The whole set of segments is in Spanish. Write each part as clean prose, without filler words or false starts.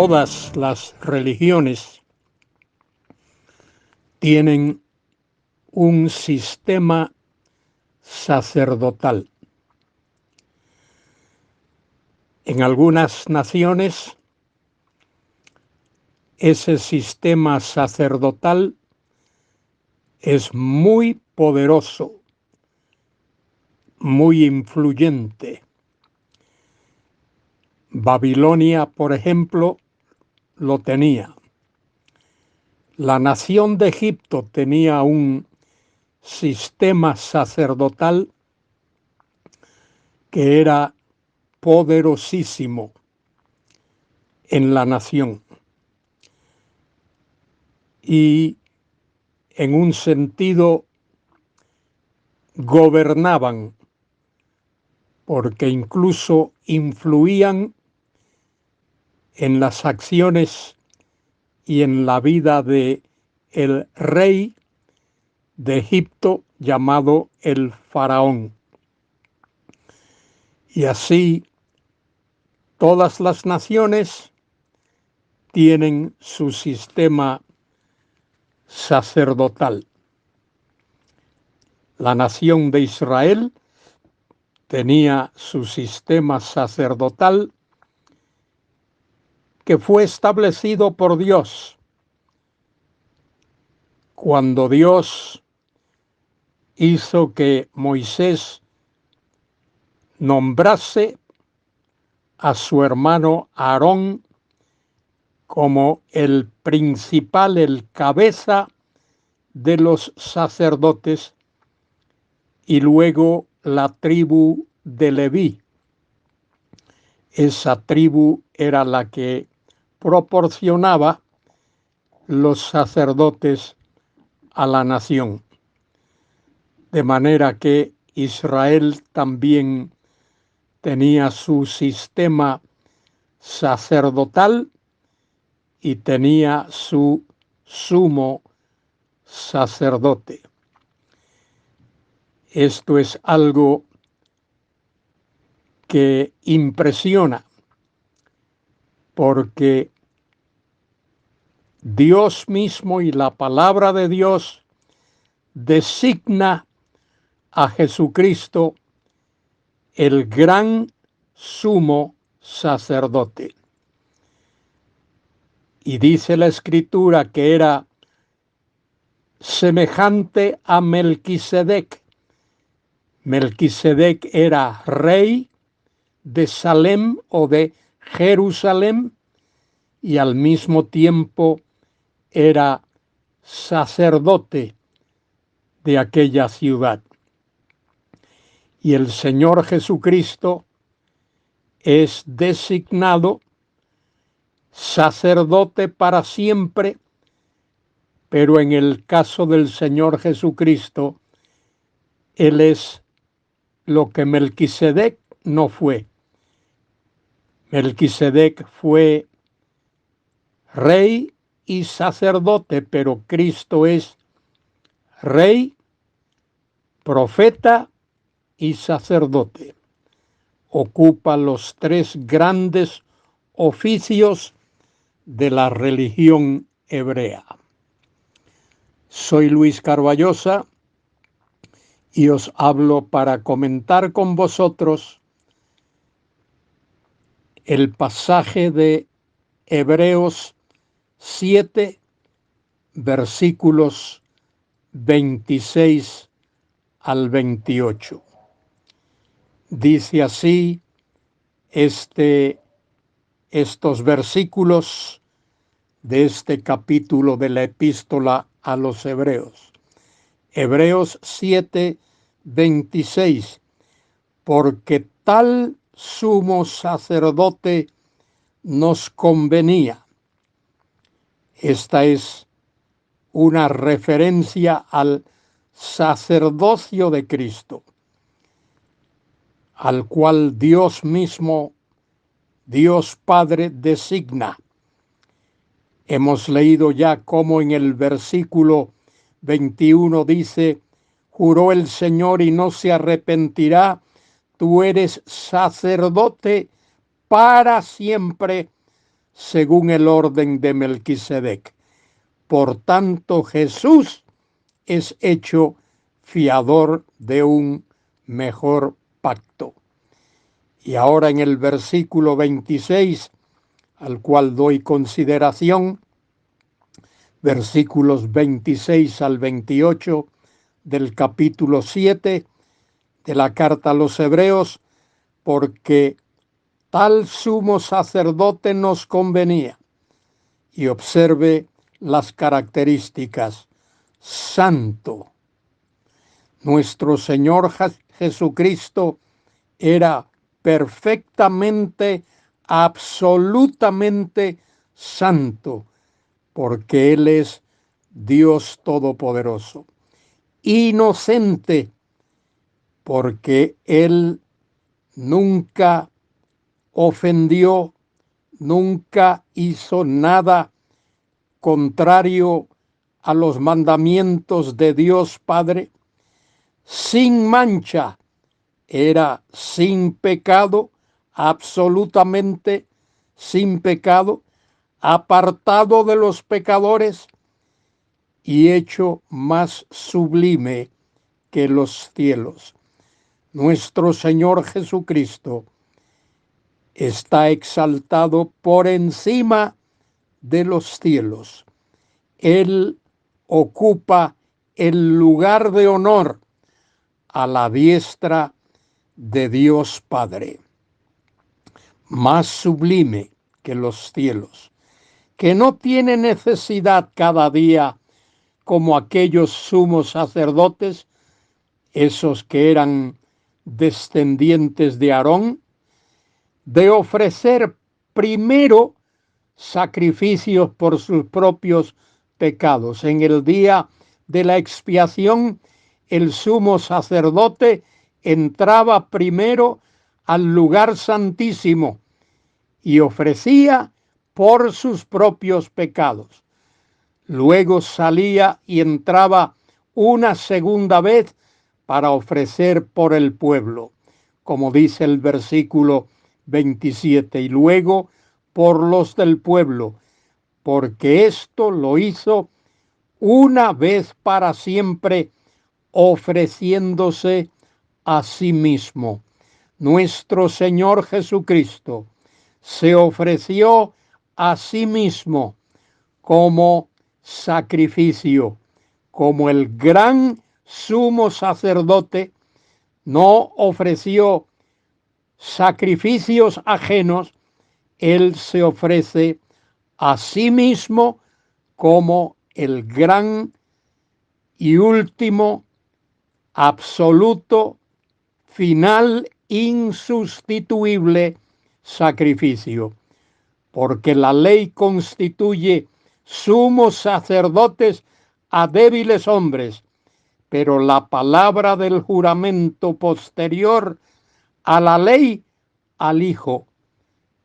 Todas las religiones tienen un sistema sacerdotal. En algunas naciones, ese sistema sacerdotal es muy poderoso, muy influyente. Babilonia, por ejemplo, lo tenía. La nación de Egipto tenía un sistema sacerdotal que era poderosísimo en la nación. Y en un sentido gobernaban, porque incluso influían en las acciones y en la vida de el rey de Egipto llamado el faraón. Y así todas las naciones tienen su sistema sacerdotal. La nación de Israel tenía su sistema sacerdotal que fue establecido por Dios. Cuando Dios hizo que Moisés nombrase a su hermano Aarón como el principal, el cabeza de los sacerdotes, y luego la tribu de Leví. Esa tribu era la que proporcionaba los sacerdotes a la nación. De manera que Israel también tenía su sistema sacerdotal y tenía su sumo sacerdote. Esto es algo que impresiona, porque Dios mismo y la palabra de Dios designa a Jesucristo el gran sumo sacerdote. Y dice la Escritura que era semejante a Melquisedec. Melquisedec era rey de Salem o de Jerusalén y al mismo tiempo era sacerdote de aquella ciudad. Y el Señor Jesucristo es designado sacerdote para siempre, pero en el caso del Señor Jesucristo, Él es lo que Melquisedec no fue. Melquisedec fue rey y sacerdote, pero Cristo es rey, profeta y sacerdote. Ocupa los tres grandes oficios de la religión hebrea. Soy Luis Carballosa y os hablo para comentar con vosotros el pasaje de Hebreos 7, versículos 26 al 28. Dice así estos versículos de este capítulo de la epístola a los Hebreos. Hebreos 7, 26. Porque tal sumo sacerdote nos convenía. Esta es una referencia al sacerdocio de Cristo, al cual Dios mismo, Dios Padre, designa. Hemos leído ya cómo en el versículo 21 dice: juró el Señor y no se arrepentirá, tú eres sacerdote para siempre según el orden de Melquisedec. Por tanto, Jesús es hecho fiador de un mejor pacto. Y ahora en el versículo 26, al cual doy consideración, versículos 26 al 28 del capítulo 7 de la carta a los Hebreos, porque tal sumo sacerdote nos convenía. Y observe las características. Santo. Nuestro Señor Jesucristo era perfectamente, absolutamente santo, porque Él es Dios Todopoderoso. Inocente, porque Él nunca ofendió, nunca hizo nada contrario a los mandamientos de Dios Padre. Sin mancha, era sin pecado, absolutamente sin pecado, apartado de los pecadores y hecho más sublime que los cielos. Nuestro Señor Jesucristo está exaltado por encima de los cielos. Él ocupa el lugar de honor a la diestra de Dios Padre, más sublime que los cielos, que no tiene necesidad cada día, como aquellos sumos sacerdotes, esos que eran descendientes de Aarón, de ofrecer primero sacrificios por sus propios pecados. En el día de la expiación, el sumo sacerdote entraba primero al lugar santísimo y ofrecía por sus propios pecados. Luego salía y entraba una segunda vez para ofrecer por el pueblo, como dice el versículo 27, y luego por los del pueblo, porque esto lo hizo una vez para siempre, ofreciéndose a sí mismo. Nuestro Señor Jesucristo se ofreció a sí mismo como sacrificio, como el gran sumo sacerdote. No ofreció sacrificios ajenos, Él se ofrece a sí mismo como el gran y último, absoluto, final, insustituible sacrificio, porque la ley constituye sumos sacerdotes a débiles hombres, pero la palabra del juramento posterior a la ley, al Hijo.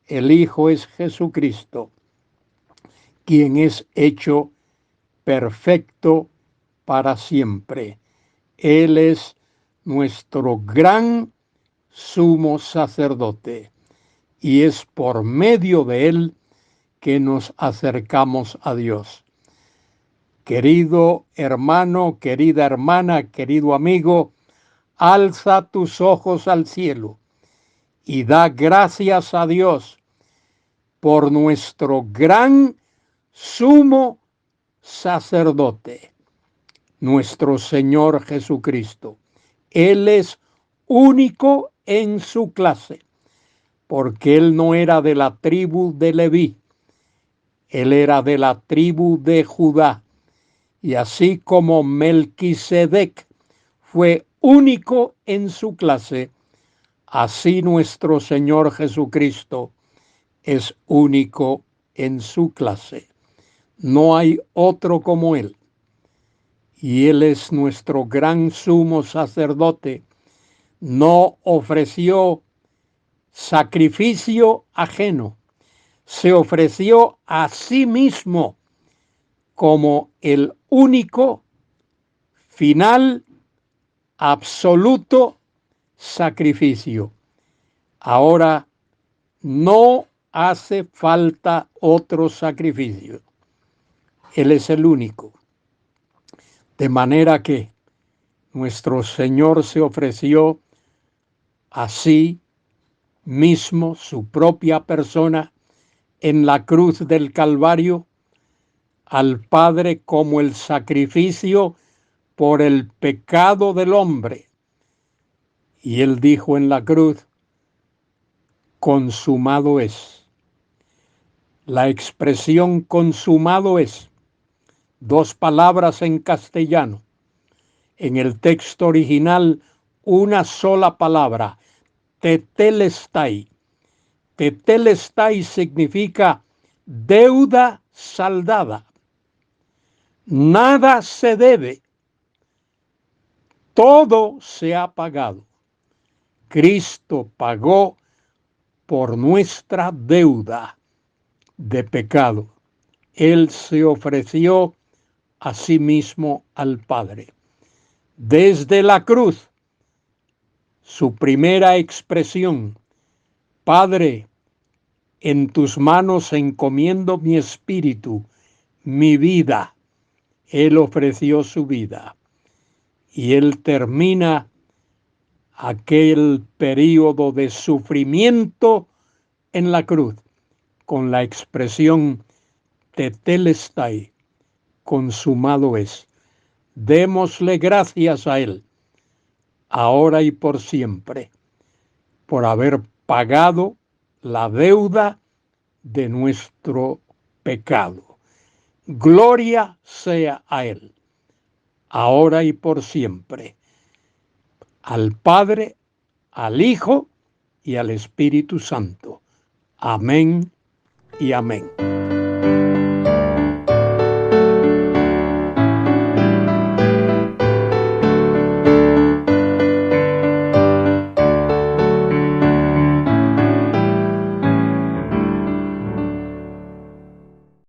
El Hijo es Jesucristo, quien es hecho perfecto para siempre. Él es nuestro gran sumo sacerdote y es por medio de él que nos acercamos a Dios. Querido hermano, querida hermana, querido amigo, alza tus ojos al cielo y da gracias a Dios por nuestro gran sumo sacerdote, nuestro Señor Jesucristo. Él es único en su clase, porque él no era de la tribu de Leví, él era de la tribu de Judá. Y así como Melquisedec fue único en su clase, así nuestro Señor Jesucristo es único en su clase. No hay otro como él. Y él es nuestro gran sumo sacerdote. No ofreció sacrificio ajeno. Se ofreció a sí mismo como el único, final, absoluto sacrificio. Ahora no hace falta otro sacrificio. Él es el único. De manera que nuestro Señor se ofreció a sí mismo, su propia persona, en la cruz del Calvario, al Padre como el sacrificio por el pecado del hombre. Y él dijo en la cruz: consumado es. La expresión consumado es, dos palabras en castellano. En el texto original, una sola palabra, tetelestai. Tetelestai significa deuda saldada. Nada se debe. Todo se ha pagado. Cristo pagó por nuestra deuda de pecado. Él se ofreció a sí mismo al Padre. Desde la cruz, su primera expresión: Padre, en tus manos encomiendo mi espíritu, mi vida. Él ofreció su vida. Y él termina aquel período de sufrimiento en la cruz con la expresión tetelestai, consumado es. Démosle gracias a él, ahora y por siempre, por haber pagado la deuda de nuestro pecado. Gloria sea a él, ahora y por siempre, al Padre, al Hijo y al Espíritu Santo. Amén y amén.